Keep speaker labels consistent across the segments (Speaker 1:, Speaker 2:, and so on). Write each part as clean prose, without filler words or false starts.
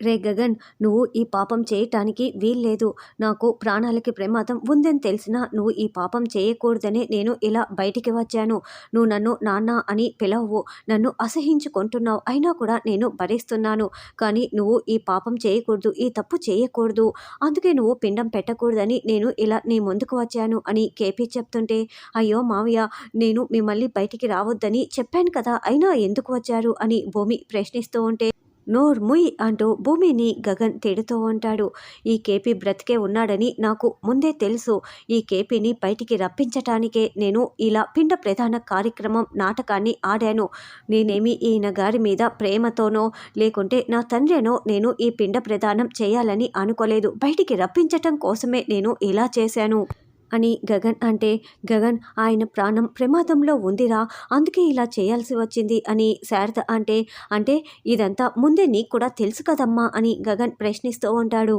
Speaker 1: రే గగన్, నువ్వు ఈ పాపం చేయటానికి వీల్లేదు. నాకు ప్రాణాలకి ప్రమాదం ఉందని తెలిసినా నువ్వు ఈ పాపం చేయకూడదనే నేను ఇలా బయటికి వచ్చాను. నువ్వు నన్ను నాన్న అని పిలవవు, నన్ను అసహించుకుంటున్నావు, అయినా కూడా నేను భరిస్తున్నాను. కానీ నువ్వు ఈ పాపం చేయకూడదు, ఈ తప్పు చేయకూడదు, అందుకే నువ్వు పిండం పెట్టకూడదని నేను ఇలా నీ ముందుకు వచ్చాను అని కేపీ చెప్తుంటే, అయ్యో మావయ్య, నేను మిమ్మల్ని బయటికి రావద్దని చెప్పాను కదా, అయినా ఎందుకు వచ్చారు అని భూమి ప్రశ్నిస్తూ ఉంటే, నోర్ముయ్ అంటూ భూమిని గగన్ తిడుతూ ఉంటాడు. ఈ కేపీ బ్రతికే ఉన్నాడని నాకు ముందే తెలుసు. ఈ కేపీని బయటికి రప్పించటానికే నేను ఇలా పిండ ప్రధాన కార్యక్రమం నాటకాన్ని ఆడాను. నేనేమి ఈయన గారి మీద ప్రేమతోనో లేకుంటే నా తండ్రినో నేను ఈ పిండ ప్రదానం చేయాలని అనుకోలేదు. బయటికి రప్పించటం కోసమే నేను ఇలా చేశాను అని గగన్ అంటే, గగన్, ఆయన ప్రాణం ప్రమాదంలో ఉందిరా, అందుకే ఇలా చేయాల్సి వచ్చింది అని శారద అంటే, అంటే ఇదంతా ముందే నీకు కూడా తెలుసు కదమ్మా అని గగన్ ప్రశ్నిస్తూ ఉంటాడు.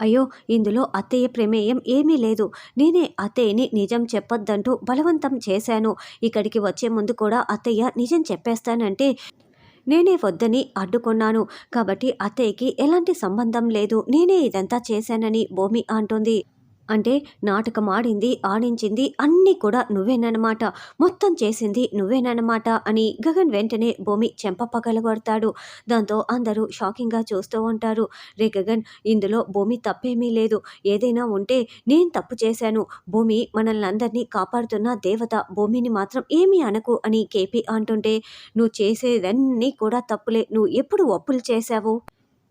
Speaker 1: అయ్యో, ఇందులో అత్తయ్య ప్రమేయం ఏమీ లేదు. నేనే అత్తయ్యని నిజం చెప్పొద్దంటూ బలవంతం చేశాను. ఇక్కడికి వచ్చే ముందు కూడా అత్తయ్య నిజం చెప్పేస్తానంటే నేనే వద్దని అడ్డుకున్నాను. కాబట్టి అత్తయ్యకి ఎలాంటి సంబంధం లేదు, నేనే ఇదంతా చేశానని భూమి అంటుంది. అంటే నాటకం ఆడింది, ఆడించింది అన్నీ కూడా నువ్వేనన్నమాట, మొత్తం చేసింది నువ్వేనన్నమాట అని గగన్ వెంటనే భూమి చెంప పగలగొడతాడు. దాంతో అందరూ షాకింగ్గా చూస్తూ ఉంటారు. రే గగన్, ఇందులో భూమి తప్పేమీ లేదు. ఏదైనా ఉంటే నేను తప్పు చేశాను. భూమి మనల్ని అందరినీ కాపాడుతున్న దేవత, భూమిని మాత్రం ఏమీ అనకు అని కేపీ అంటుంటే, నువ్వు చేసేదన్నీ కూడా తప్పులే, నువ్వు ఎప్పుడు ఒప్పులు చేశావు?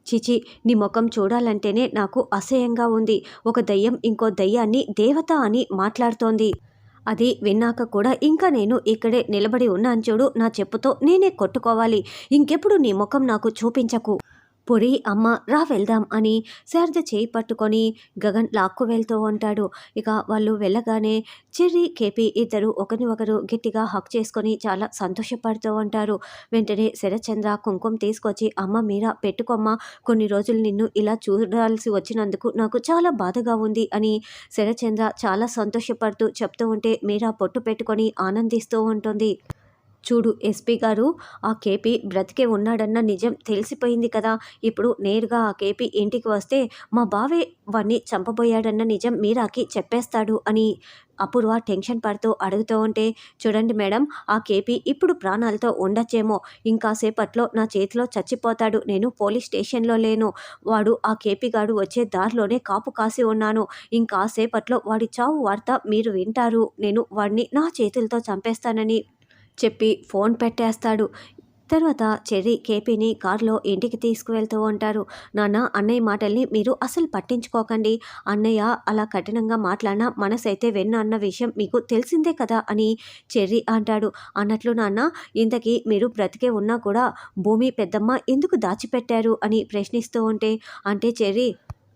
Speaker 1: చిచి, నీ ముఖం చూడాలంటేనే నాకు అసహ్యంగా ఉంది. ఒక దయ్యం ఇంకో దయ్యాన్ని దేవత అని మాట్లాడుతోంది. అది విన్నాక కూడా ఇంకా నేను ఇక్కడే నిలబడి ఉన్నాను చూడు, నా చెప్పుతో నేనే కొట్టుకోవాలి. ఇంకెప్పుడు నీ ముఖం నాకు చూపించకు. పొరి అమ్మ, రా వెళ్దాం అని శారద చేయి పట్టుకొని గగన్ లాక్కు వెళ్తూ ఉంటాడు. ఇక వాళ్ళు వెళ్ళగానే చెర్రీ, కేపీ ఇద్దరు ఒకరిని ఒకరు గట్టిగా హక్ చేసుకొని చాలా సంతోషపడుతూ ఉంటారు. వెంటనే శరచంద్ర కుంకుమ తీసుకొచ్చి, అమ్మ మీరా పెట్టుకోమ్మ, కొన్ని రోజులు నిన్ను ఇలా చూడాల్సి వచ్చినందుకు నాకు చాలా బాధగా ఉంది అని శరచంద్ర చాలా సంతోషపడుతూ చెప్తూ ఉంటే మీరా పొట్టు పెట్టుకొని ఆనందిస్తూ ఉంటుంది. చూడు ఎస్పీ గారు, ఆ కేపీ బ్రతికే ఉన్నాడన్న నిజం తెలిసిపోయింది కదా. ఇప్పుడు నేరుగా ఆ కేపీ ఇంటికి వస్తే మా బావే వాడిని చంపబోయాడన్న నిజం మీరాకి చెప్పేస్తాడు అని అపూర్వ టెన్షన్ పడుతూ అడుగుతూ ఉంటే, చూడండి మేడం, ఆ కేపీ ఇప్పుడు ప్రాణాలతో ఉండొచ్చేమో, ఇంకాసేపట్లో నా చేతిలో చచ్చిపోతాడు. నేను పోలీస్ స్టేషన్లో లేను. వాడు ఆ కేపీ గాడు వచ్చే దారిలోనే కాపు కాసి ఉన్నాను. ఇంకాసేపట్లో వాడి చావు వార్త మీరు వింటారు. నేను వాడిని నా చేతులతో చంపేస్తానని చెప్పి ఫోన్ పెట్టేస్తాడు. తర్వాత చెర్రీ కేపీని కారులో ఇంటికి తీసుకువెళ్తూ ఉంటారు. నాన్న, అన్నయ్య మాటల్ని మీరు అసలు పట్టించుకోకండి. అన్నయ్య అలా కఠినంగా మాట్లాడినా మనసైతే వెన్ను అన్న విషయం మీకు తెలిసిందే కదా అని చెర్రీ అంటాడు. అన్నట్లు నాన్న, ఇంతకీ మీరు బ్రతికే ఉన్నా కూడా భూమి పెద్దమ్మ ఎందుకు దాచిపెట్టారు అని ప్రశ్నిస్తూ ఉంటే, అంటే చెర్రీ,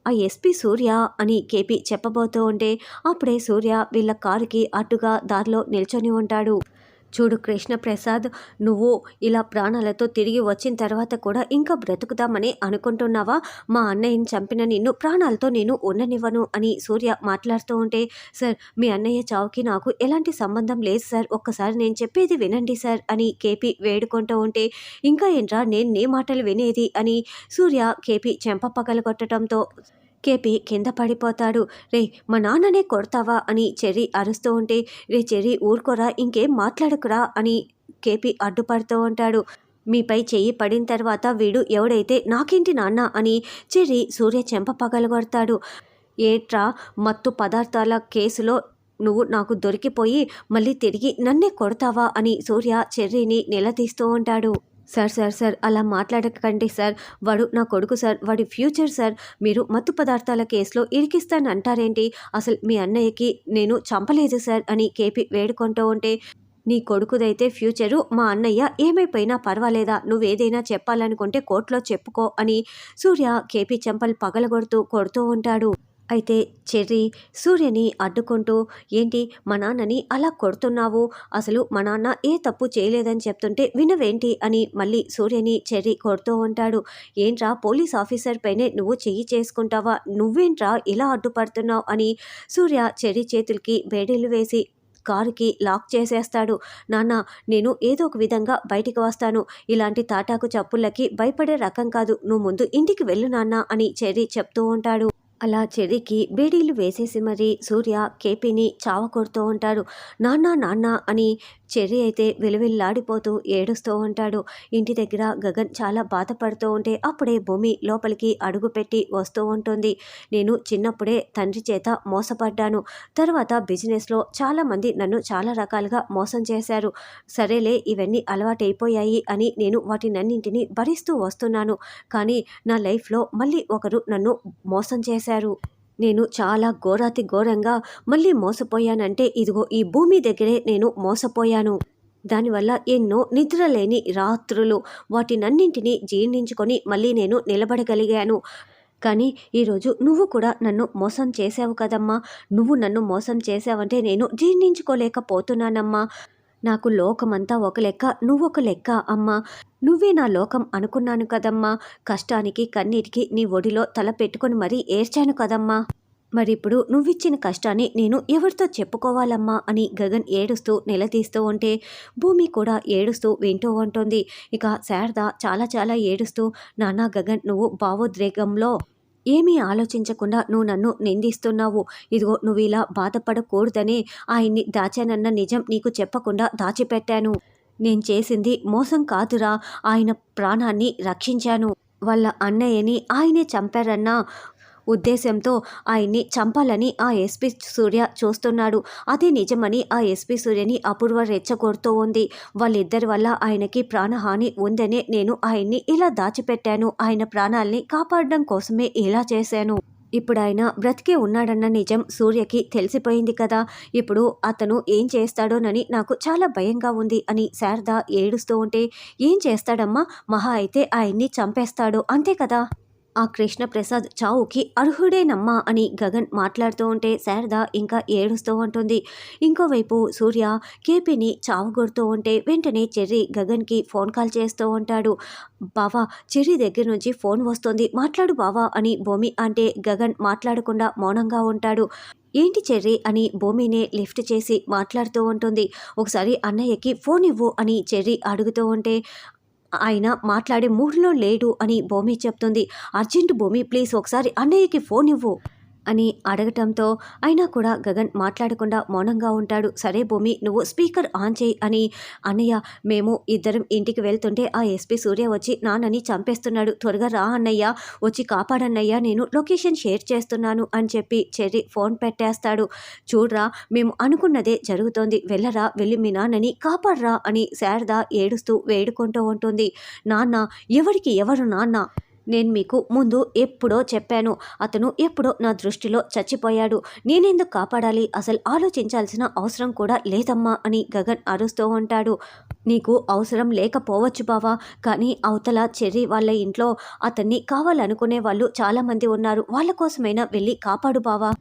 Speaker 1: ఆ ఎస్పీ సూర్య అని కేపీ చెప్పబోతూ ఉంటే అప్పుడే సూర్య వీళ్ళ కారుకి అడ్డుగా దారిలో నిల్చొని ఉంటాడు. చూడు కృష్ణప్రసాద్, నువ్వు ఇలా ప్రాణాలతో తిరిగి వచ్చిన తర్వాత కూడా ఇంకా బ్రతుకుతామని అనుకుంటున్నావా? మా అన్నయ్యని చంపిన నిన్ను ప్రాణాలతో నేను ఉండనివ్వను అని సూర్య మాట్లాడుతూ ఉంటే, సార్, మీ అన్నయ్య చావుకి నాకు ఎలాంటి సంబంధం లేదు సార్, ఒక్కసారి నేను చెప్పేది వినండి సార్ అని కేపీ వేడుకుంటూ ఉంటే, ఇంకా ఏంట్రా నేను నీ మాటలు వినేది అని సూర్య కేపీ చెంప పగలగొట్టడంతో కేపీ కింద పడిపోతాడు. రే, మా నాన్ననే కొడతావా అని చెర్రీ అరుస్తూ ఉంటే, రే చెర్రీ ఊరుకోరా, ఇంకేం మాట్లాడకురా అని కేపీ అడ్డుపడుతూ ఉంటాడు. మీపై చెయ్యి పడిన తర్వాత వీడు ఎవడైతే నాకేంటి నాన్న అని చెర్రీ సూర్య చెంప పగలగొడతాడు. ఏట్రా, మత్తు పదార్థాల కేసులో నువ్వు నాకు దొరికిపోయి మళ్ళీ తిరిగి నన్నే కొడతావా అని సూర్య చెర్రీని నిలదీస్తూ ఉంటాడు. సార్ సార్ సార్, అలా మాట్లాడకండి సార్, వాడు నా కొడుకు సార్, వాడి ఫ్యూచర్ సార్, మీరు మత్తు పదార్థాల కేసులో ఇరికిస్తానంటారేంటి? అసలు మీ అన్నయ్యకి నేను చంపలేదు సార్ అని కేపీ వేడుకుంటూ ఉంటే, నీ కొడుకుదైతే ఫ్యూచరు, మా అన్నయ్య ఏమైపోయినా పర్వాలేదా, నువ్వేదైనా చెప్పాలనుకుంటే కోర్టులో చెప్పుకో అని సూర్య కేపీ చెంపలు పగలగొడుతూ కొడుతూ ఉంటాడు. అయితే చెర్రీ సూర్యని అడ్డుకుంటూ, ఏంటి మా నాన్నని అలా కొడుతున్నావు, అసలు మా నాన్న ఏ తప్పు చేయలేదని చెప్తుంటే వినవేంటి అని మళ్ళీ సూర్యని చెర్రీ కొడుతూ ఉంటాడు. ఏంట్రా, పోలీస్ ఆఫీసర్ పైనే నువ్వు చెయ్యి చేసుకుంటావా, నువ్వేంట్రా ఇలా అడ్డుపడుతున్నావు అని సూర్య చెర్రీ చేతులకి బేడీలు వేసి కారుకి లాక్ చేసేస్తాడు. నాన్న, నేను ఏదో ఒక విధంగా బయటికి వస్తాను. ఇలాంటి తాటాకు చప్పుళ్ళకి భయపడే రకం కాదు. నువ్వు ముందు ఇంటికి వెళ్ళు నాన్న అని చెర్రీ చెప్తూ ఉంటాడు. అలా చెర్రీకి బేడీలు వేసేసి మరి సూర్య కేపీని చావకొడుతూ ఉంటాడు. నాన్న నాన్న అని చెర్రీ అయితే విలువిల్లాడిపోతూ ఏడుస్తూ ఉంటాడు. ఇంటి దగ్గర గగన్ చాలా బాధపడుతూ ఉంటే అప్పుడే భూమి లోపలికి అడుగుపెట్టి వస్తూ ఉంటుంది. నేను చిన్నప్పుడే తండ్రి చేత మోసపడ్డాను. తర్వాత బిజినెస్లో చాలామంది నన్ను చాలా రకాలుగా మోసం చేశారు. సరేలే, ఇవన్నీ అలవాటైపోయాయి అని నేను వాటినన్నింటినీ భరిస్తూ వస్తున్నాను. కానీ నా లైఫ్లో మళ్ళీ ఒకరు నన్ను మోసం చేశారు. నేను చాలా ఘోరాతి ఘోరంగా మళ్ళీ మోసపోయానంటే ఇదిగో ఈ భూమి దగ్గరే నేను మోసపోయాను. దానివల్ల ఎన్నో నిద్రలేని రాత్రులు, వాటినన్నింటినీ జీర్ణించుకొని మళ్ళీ నేను నిలబడగలిగాను. కానీ ఈరోజు నువ్వు కూడా నన్ను మోసం చేసావు కదమ్మా. నువ్వు నన్ను మోసం చేసావంటే నేను జీర్ణించుకోలేకపోతున్నానమ్మా. నాకు లోకమంతా ఒక లెక్క, నువ్వొక లెక్క అమ్మా. నువ్వే నా లోకం అనుకున్నాను కదమ్మా. కష్టానికి కన్నీటికి నీ ఒడిలో తల పెట్టుకొని మరీ ఏడ్చాను కదమ్మా. మరిప్పుడు నువ్విచ్చిన కష్టాన్ని నేను ఎవరితో చెప్పుకోవాలమ్మా అని గగన్ ఏడుస్తూ నిలదీస్తూ ఉంటే భూమి కూడా ఏడుస్తూ వింటూ ఉంటుంది. ఇక శారద చాలా చాలా ఏడుస్తూ, నాన్న గగన్, నువ్వు భావోద్రేకంలో ఏమీ ఆలోచించకుండా నువ్వు నన్ను నిందిస్తున్నావు. ఇదిగో నువ్వు ఇలా బాధపడకూడదనే ఆయన్ని దాచానన్న నిజం నీకు చెప్పకుండా దాచిపెట్టాను. నేను చేసింది మోసం కాదురా, ఆయన ప్రాణాన్ని రక్షించాను. వాళ్ళ అన్నయ్యని ఆయనే చంపారన్న ఉద్దేశంతో ఆయన్ని చంపాలని ఆ ఎస్పీ సూర్య చూస్తున్నాడు. అదే నిజమని ఆ ఎస్పీ సూర్యని అపూర్వ రెచ్చగొడుతూ ఉంది. వాళ్ళిద్దరి వల్ల ఆయనకి ప్రాణహాని ఉందనే నేను ఆయన్ని ఇలా దాచిపెట్టాను. ఆయన ప్రాణాల్ని కాపాడడం కోసమే ఇలా చేశాను. ఇప్పుడు ఆయన బ్రతికే ఉన్నాడన్న నిజం సూర్యకి తెలిసిపోయింది కదా. ఇప్పుడు అతను ఏం చేస్తాడోనని నాకు చాలా భయంగా ఉంది అని శారద ఏడుస్తూ ఉంటే, ఏం చేస్తాడమ్మా, మహా అయితే ఆయన్ని చంపేస్తాడు, అంతే కదా. ఆ కృష్ణప్రసాద్ చావుకి అర్హుడేనమ్మా అని గగన్ మాట్లాడుతూ ఉంటే శారద ఇంకా ఏడుస్తూ ఉంటుంది. ఇంకోవైపు సూర్య కేపీని చావగొడుతూ ఉంటే వెంటనే చెర్రీ గగన్కి ఫోన్ కాల్ చేస్తూ ఉంటాడు. బావా, చెర్రీ దగ్గర నుంచి ఫోన్ వస్తుంది, మాట్లాడు బావా అని భూమి అంటే గగన్ మాట్లాడకుండా మౌనంగా ఉంటాడు. ఏంటి చెర్రీ అని భూమినే లిఫ్ట్ చేసి మాట్లాడుతూ ఉంటుంది. ఒకసారి అన్నయ్యకి ఫోన్ ఇవ్వు అని చెర్రీ అడుగుతూ ఉంటే ఆయన మాట్లాడే మూడ్లో లేడు అని భూమి చెప్తుంది. అర్జెంట్ భూమి, ప్లీజ్ ఒకసారి అన్నయ్యకి ఫోన్ ఇవ్వు అని అడగటంతో అయినా కూడా గగన్ మాట్లాడకుండా మౌనంగా ఉంటాడు. సరే భూమి, నువ్వు స్పీకర్ ఆన్ చేయి అని. అన్నయ్య, మేము ఇద్దరం ఇంటికి వెళ్తుంటే ఆ ఎస్పీ సూర్య వచ్చి నాన్నని చంపేస్తున్నాడు, త్వరగా రా అన్నయ్య, వచ్చి కాపాడన్నయ్య, నేను లొకేషన్ షేర్ చేస్తున్నాను అని చెప్పి చెర్రీ ఫోన్ పెట్టేస్తాడు. చూడ్రా, మేము అనుకున్నదే జరుగుతోంది, వెళ్ళరా, వెళ్ళి మీ నాన్నని కాపాడరా అని శారద ఏడుస్తూ వేడుకుంటూ ఉంటుంది. నాన్న? ఎవరికి ఎవరు నాన్న? నేను మీకు ముందు ఎప్పుడో చెప్పాను, అతను ఎప్పుడో నా దృష్టిలో చచ్చిపోయాడు, నేనెందుకు కాపాడాలి, అసలు ఆలోచించాల్సిన అవసరం కూడా లేదమ్మా అని గగన్ అరుస్తూ ఉంటాడు. నీకు అవసరం లేకపోవచ్చు బావా, కానీ అవతల చెర్రీ వాళ్ళ ఇంట్లో అతన్ని కావాలనుకునే వాళ్ళు చాలామంది ఉన్నారు, వాళ్ళ కోసమైనా వెళ్ళి కాపాడు బావా.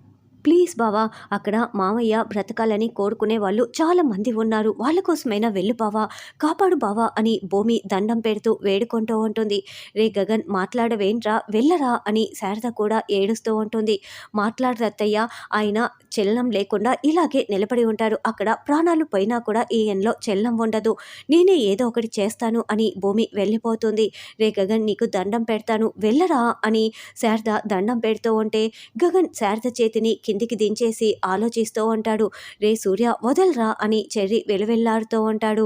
Speaker 1: ప్లీజ్ బావా, అక్కడ మామయ్య బ్రతకాలని కోరుకునే వాళ్ళు చాలా మంది ఉన్నారు, వాళ్ళ కోసమైనా వెళ్ళు బావా, కాపాడు బావా అని భూమి దండం పెడుతూ వేడుకుంటూ ఉంటుంది. రే గగన్, మాట్లాడవేంట్రా, వెళ్ళరా అని శారద కూడా ఏడుస్తూ ఉంటుంది. మాట్లాడరత్తయ్య, ఆయన చలనం లేకుండా ఇలాగే నిలబడి ఉంటారు, అక్కడ ప్రాణాలు పోయినా కూడా ఈయనలో చలనం ఉండదు, నేనే ఏదో ఒకటి చేస్తాను అని భూమి వెళ్ళిపోతుంది. రే గగన్, నీకు దండం పెడతాను, వెళ్ళరా అని శారద దండం పెడుతూ ఉంటే గగన్ శారద చేతిని కిందికి దించేసి ఆలోచిస్తూ ఉంటాడు. రే సూర్య, వదలరా అని చెర్రీ వెలువెల్లాడుతూ ఉంటాడు.